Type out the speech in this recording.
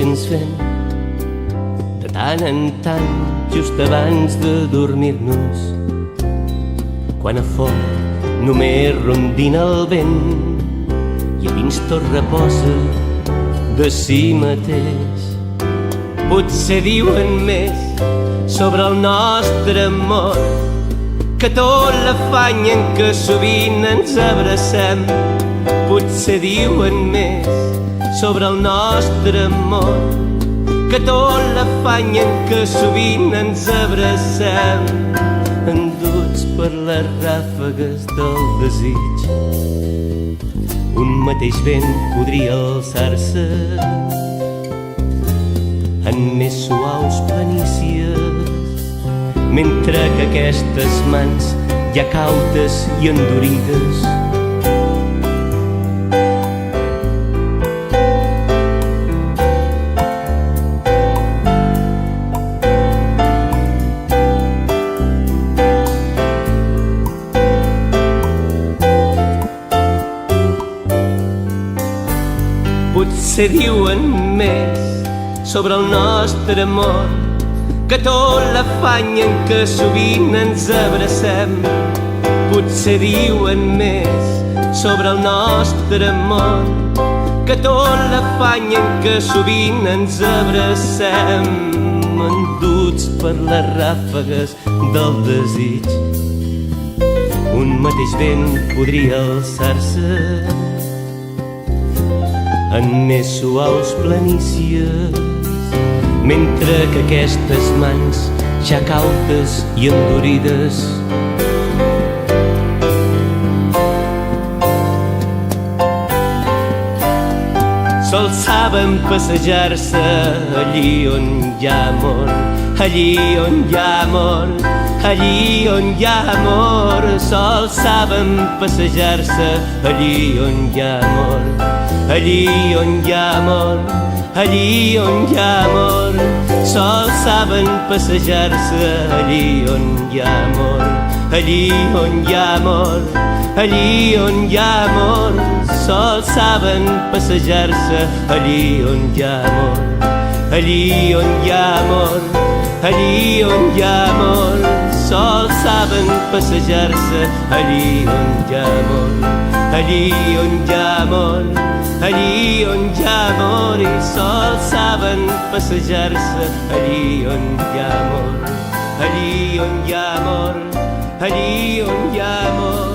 que ens fem de tant en tant, just abans de dormir-nos, quan a fora només rondina el vent i a dins tot reposa de si mateix. Potser diuen més sobre el nostre amor que tot l'afany en què sovint ens abracem. Potser diuen més sobre el nostre amor que tot l'afany en què sovint ens abracem, enduts per les ràfegues del desig. Un mateix vent podria alçar-se en més suaus planícies, mentre que aquestes mans ja cautes i endurides potser diuen més sobre el nostre amor que tot l'afany en què sovint ens abracem. Potser diuen més sobre el nostre amor que tot l'afany en què sovint ens abracem, enduts per les ràfegues del desig. Un mateix vent podria alçar-se en més suaus planícies, mentre que aquestes mans ja cautes i endurides sols saben passejar-se allí on hi ha amor, allí on hi ha amor, allí on hi ha amor. Sols saben passejar-se allí on hi ha amor, allí on hi ha amor, allí on hi ha amor. Sols saben passejar-se allí on hi ha amor, allí on hi ha amor, allí on hi ha amor. Sols saben passejar-se allí on hi ha amor, allí on hi ha amor, allí on hi ha amor. Sols saben passejar-se allí on hi ha amor, allí on hi ha amor, allí on hi ha amor. I sols saben passejar-se allí on hi ha amor, allí on hi ha amor, allí on hi ha amor.